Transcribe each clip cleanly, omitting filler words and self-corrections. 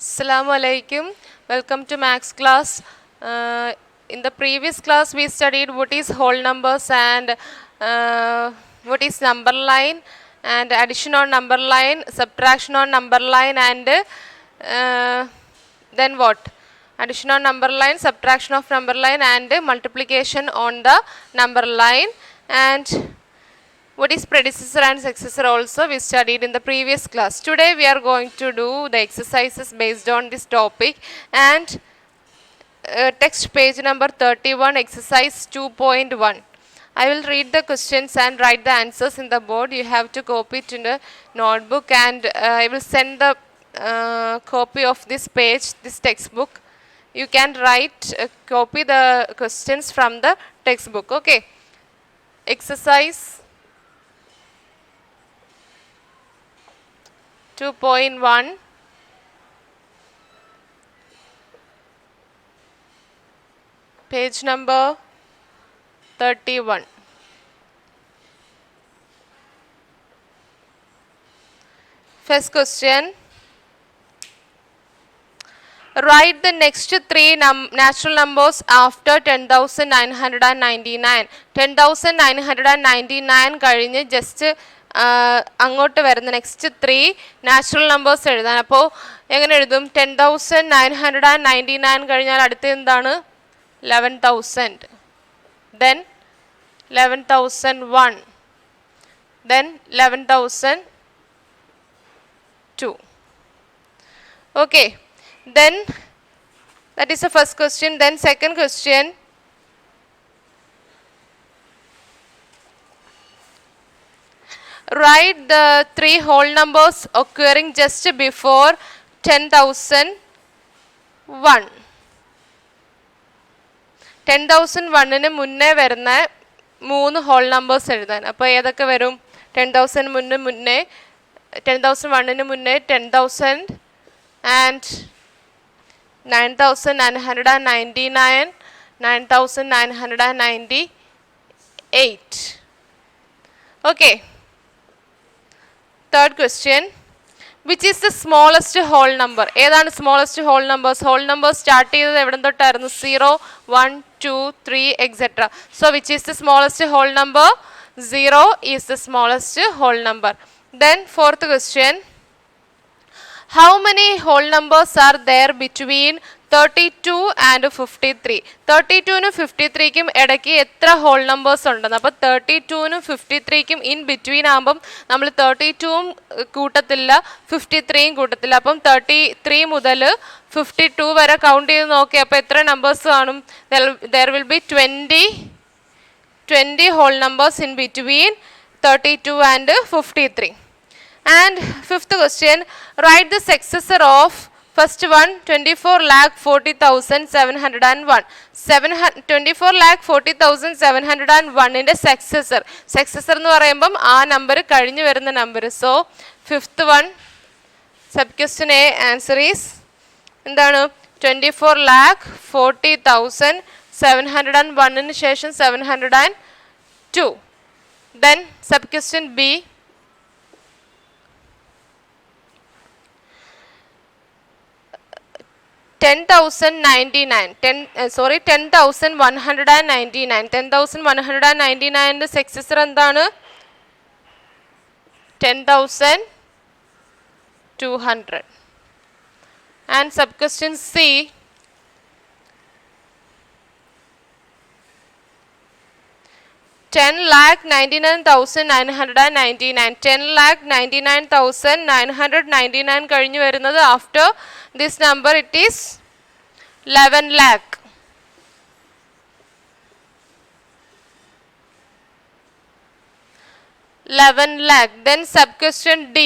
Assalamu alaikum. Welcome to Max class. In the previous class, we studied what is whole numbers and what is number line, and addition on number line, subtraction on number line, and then what? Addition on number line, subtraction of number line, and multiplication on the number line. And what is predecessor and successor also we studied in the previous class. Today we are going to do the exercises based on this topic, and text page number 31, exercise 2.1. I will read the questions and write the answers in the board. You have to copy it in the notebook, and I will send the copy of this page, this textbook. You can copy the questions from the textbook. Okay. Exercise 2.1. Page number 31. First question. Write the next three natural numbers after 10,999. 10,999 കഴിഞ്ഞ് just അങ്ങോട്ട് വരുന്ന next three natural numbers എഴുതാൻ. അപ്പോൾ എങ്ങനെ എഴുതും? 10,999 കഴിഞ്ഞാൽ അടുത്ത എന്താണ്? 11,000. Then 11,001. Then 11,002. Okay. Then that is the first question. Then second question. Write the three whole numbers occurring just before 10,001. 10,001 മുന്നേ വരുന്ന മൂന്ന് ഹോൾ നമ്പേഴ്സ് എഴുതാൻ. അപ്പോൾ ഏതൊക്കെ വരും? 10,000 മുന്നേ 10,001 മുന്നേ 10,000 and 9,999, 9,998. Okay. Third question. Which is the smallest whole number? ഏതാണ് smallest whole numbers? Whole numbers start ചെയ്തത് എവിടെ തൊട്ടായിരുന്നു? 0, 1, 2, 3, etc. So which is the smallest whole number? 0 is the smallest whole number. Then fourth question. How many whole numbers are there between 32 and 53? 32നും 53ക്കും ഇടയ്ക്ക് എത്ര whole numbers ഉണ്ടെന്ന്. അപ്പോൾ 32നും 53ക്കും in between ആകുമ്പം നമ്മൾ 32ഉം കൂട്ടത്തില്ല, 53യും കൂട്ടത്തില്ല. അപ്പം 33 മുതൽ 52 വരെ കൗണ്ട് ചെയ്ത് നോക്കി. അപ്പോൾ എത്ര നമ്പേഴ്സ് കാണും? There will be 20 whole numbers in between 32 and 53. And fifth question, write the successor of first one, 24,40,701. 24,40,701 ന്റെ successor എന്ന് പറയുമ്പം ആ നമ്പർ കഴിഞ്ഞു വരുന്ന number. So fifth one, sub question A answer is എന്താണ്? 24,40,701 ശേഷം 702. Then sub question B, 10,199. 10,199 successor എന്താണ്? 10,200. And sub question C, 10,99,999. 10,99,999 കഴിഞ്ഞു വരുന്നത് after this number it is 11 lakh. Then sub question D,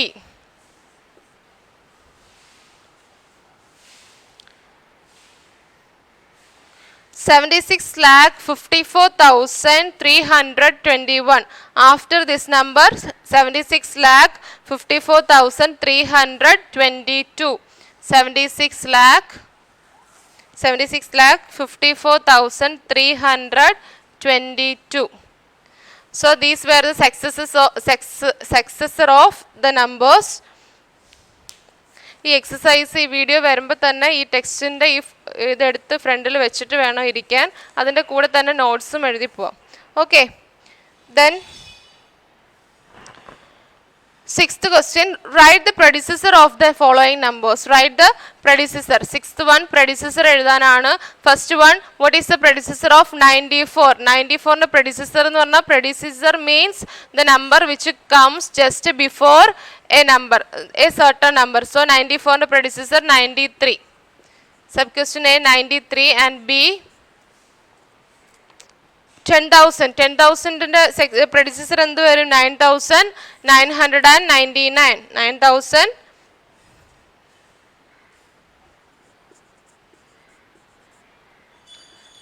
76,54,321. After this number 76,54,322. 76,54,322. So these were the successor of the numbers. ഈ exercise ഈ video വരുമ്പോൾ തന്നെ ഈ ടെക്സ്റ്റിൻ്റെ ഈ ഇതെടുത്ത് ഫ്രണ്ടിൽ വെച്ചിട്ട് വേണം ഇരിക്കാൻ. അതിൻ്റെ കൂടെ തന്നെ നോട്ട്സും എഴുതി പോവാം. Okay, then sixth question, write the predecessor of the following numbers. Write the predecessor. Sixth one predecessor എഴുതാനാണ്. First one, what is the predecessor of 94? 94 ന്റെ predecessor എന്ന് പറഞ്ഞാൽ predecessor means the number which comes just before a number, a certain number. So 94 ന്റെ predecessor 93. Sub question A 93 and B 10,000. 10,000ന്റെ predecessor എന്ത് വരും? 9,999. 9,000.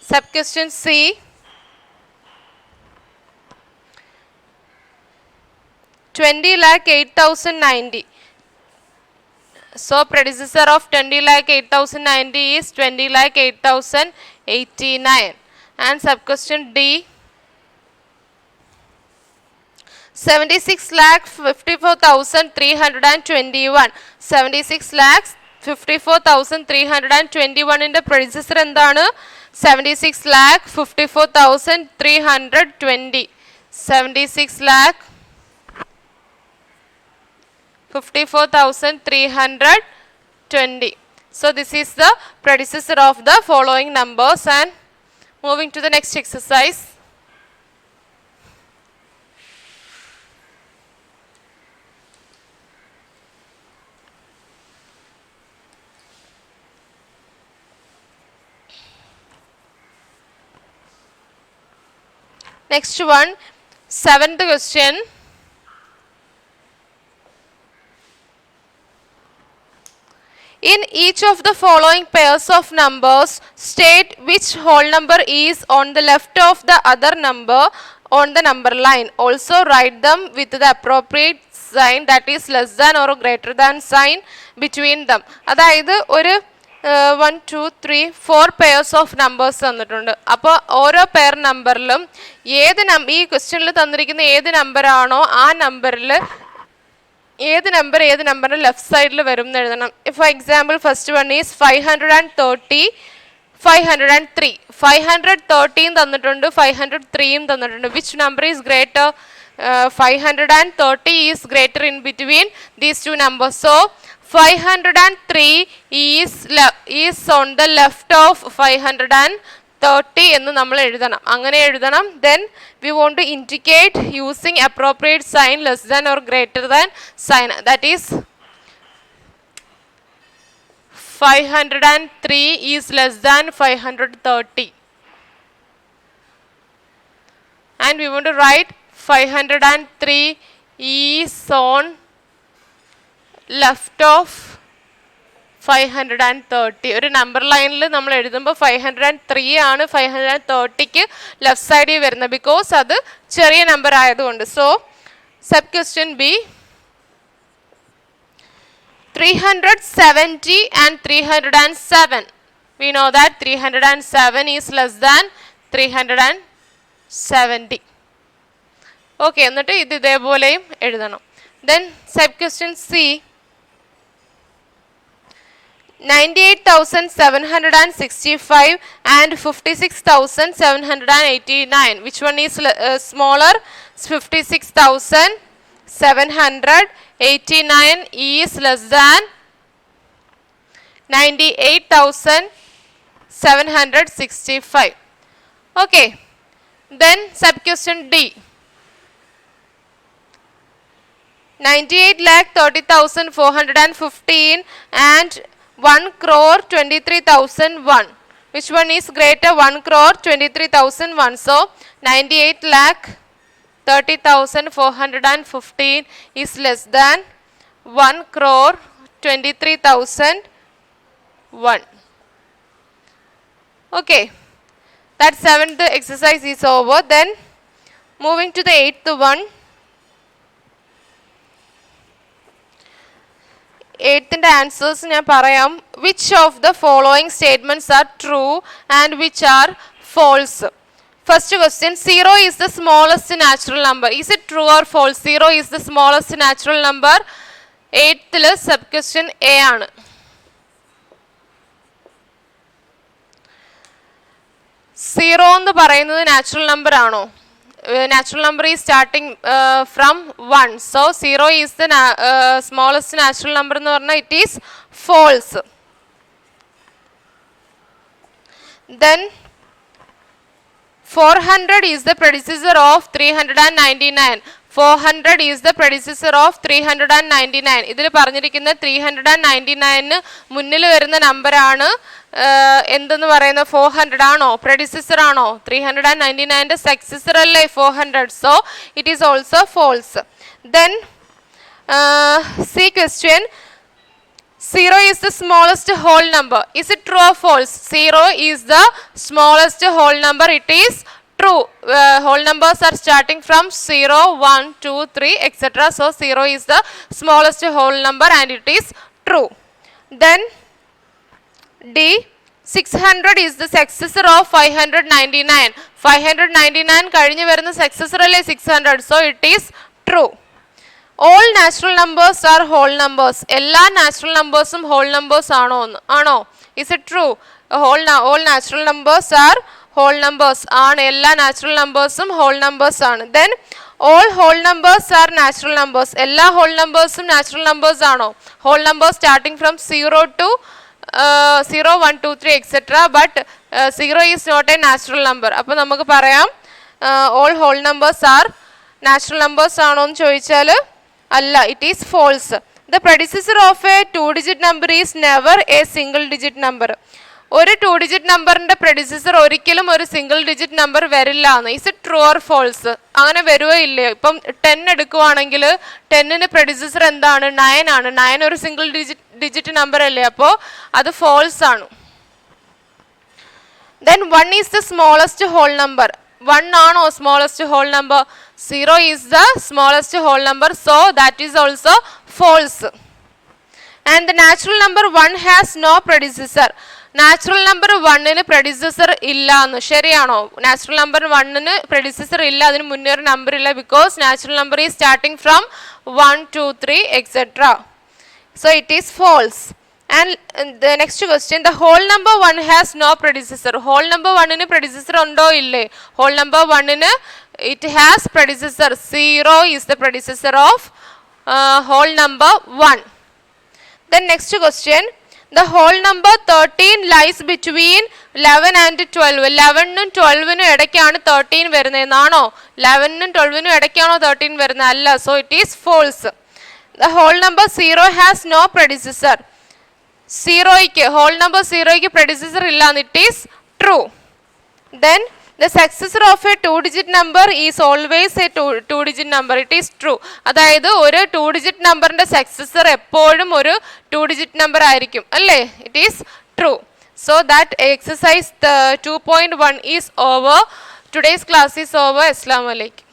Sub question C 20,08,090. So predecessor of 20,08,090 is 20,08,089. And sub question D 76,54,321. 76,54,321 ന്റെ predecessor എന്താണ്? 76,54,320. 76,54,320. So this is the predecessor of the following numbers. And moving to the next exercise. Next one, seventh question. In each of the following pairs of numbers, state which whole number is on the left of the other number on the number line. Also write them with the appropriate sign, that is less than or greater than sign between them. അതായത് ഒരു 1 2 3 4 pairs of numbers തന്നിട്ടുണ്ട്. അപ്പോൾ ഓരോ pair നമ്പറിലും ഏത് ഈ ക്വസ്റ്റ്യനിൽ തന്നിരിക്കുന്ന ഏത് നമ്പറാണോ ആ നമ്പറിൽ ഏത് നമ്പറിൻ്റെ ലെഫ്റ്റ് സൈഡിൽ വരും എന്ന് എഴുതണം. For example first one is 530 503. 530 തന്നിട്ടുണ്ട്, 503 തന്നിട്ടുണ്ട്. Which number is greater? 530 is greater in between these two numbers. So 503 is on the left of 530 എന്ന് നമ്മൾ എഴുതണം. അങ്ങനെ എഴുതണം. Then we want to indicate using appropriate sign less than or greater than sign. That is 503 is less than 530. And we want to write 503 is on left of 530. ഒരു number ലൈനിൽ നമ്മൾ എഴുതുമ്പോൾ 503 ആണ് 530ക്ക് ലെഫ്റ്റ് സൈഡിൽ വരുന്നത്, ബിക്കോസ് അത് ചെറിയ number ആയതുകൊണ്ട്. So sub question B 370 and 307. We know that 307 is less than 370. Okay, എന്നിട്ട് ഇത് ഇതേപോലെയും എഴുതണം. Then sub question C 98,765 and 56,789. Which one is smaller? 56,789 is less than 98,765. Okay, then sub question D 98,30,415 and 1,23,001. Which one is greater? 1,23,001. So 98,30,415 is less than 1,23,001. Okay, that seventh exercise is over. Then moving to the eighth one. എയ്ത്തിൻ്റെ answers ഞാൻ പറയാം. Which of the following statements are true and which are false? First question, 0 is the smallest natural number. Is it true or false? 0 is the smallest natural number. 8th sub question A ആണ്. Zero എന്ന് പറയുന്നത് natural number ആണോ? Natural number is starting from 1. So 0 is the smallest natural number എന്ന് പറഞ്ഞാൽ it is false. Then 400 is the predecessor of 399. 400 is the predecessor of 399. ഇതിൽ പറഞ്ഞിരിക്കുന്ന 399 മുന്നിൽ വരുന്ന നമ്പറാണ് എന്തെന്ന് പറയുന്ന 400 ആണോ, predecessor ആണോ? 399ന്റെ സക്സസർ അല്ലേ 400. So it is also false. Then C question, 0 is the smallest whole number. Is it true or false? 0 is the smallest whole number. It is true. Whole numbers are starting from 0, 1, 2, 3, etc. So 0 is the smallest whole number and it is true. Then D, 600 is the successor of 599. 599 കഴിഞ്ഞു വരുന്ന successor അല്ലേ 600. So it is true. All natural numbers are whole numbers. എല്ലാ natural numbersഉം whole numbers ആണോ? Is it true? All natural numbers are whole numbers ആണ്. എല്ലാ natural numbersഉം whole numbers ആണ്. Then all whole numbers are natural numbers. എല്ലാ whole numbersഉം natural numbers ആണോ? Whole numbers starting from 0 to 0, 1, 2, 3, etc. But 0 is not a natural number. അപ്പോൾ നമുക്ക് പറയാം all whole numbers are natural numbers ആണോ എന്ന് ചോദിച്ചാൽ അല്ല, it is false. The predecessor of a 2-digit number is never a single digit number. ഒരു 2-digit നമ്പറിന്റെ predecessor ഒരിക്കലും ഒരു സിംഗിൾ ഡിജിറ്റ് നമ്പർ വരില്ല എന്ന്. Is it true or false? അങ്ങനെ വരുവോ ഇല്ലേ? ഇപ്പം 10 എടുക്കുവാണെങ്കിൽ 10ന് predecessor എന്താണ്? 9 ആണ്. 9 ഒരു സിംഗിൾ ഡിജിറ്റ് നമ്പർ അല്ലേ, അപ്പോൾ അത് ഫോൾസ് ആണ്. Then 1 is the smallest whole number. 1 ആണോ smallest whole number? 0 is the smallest whole number, so that is also false. And the natural number 1 has no predecessor. Natural number 1ന് predecessor ഇല്ല എന്ന്. ശരിയാണോ? Natural number 1ന് predecessor ഇല്ല, അതിന് മുന്നേ ഒരു നമ്പർ ഇല്ല, because natural number is starting from 1, 2, 3, etc. So it is false. And the next question, the whole number 1 has no predecessor. Whole number 1ന് predecessor ഉണ്ടോ ഇല്ലേ? Whole number 1ന് it has predecessor. 0 is the predecessor of whole number 1. Then next question, the whole number 13 lies between 11 and 12. 11നും 12നും ഇടയ്ക്കാണ് 13 വരുന്നതെന്നാണോ? 11നും 12നും ഇടയ്ക്കാണോ 13 വരുന്നത്? അല്ല. So it is false. The whole number 0 has no predecessor. whole number 0ക്ക് predecessor ഇല്ല എന്ന്. It is true. Then the successor of a 2-digit number is always a 2-digit number. It is true. അതായത് ഒരു 2-digit നമ്പറിന്റെ successor എപ്പോഴും ഒരു 2-digit number ആയിരിക്കും അല്ലേ? It is true. So that exercise 2.1 is over. Today's class is over. Assalamu alaikum.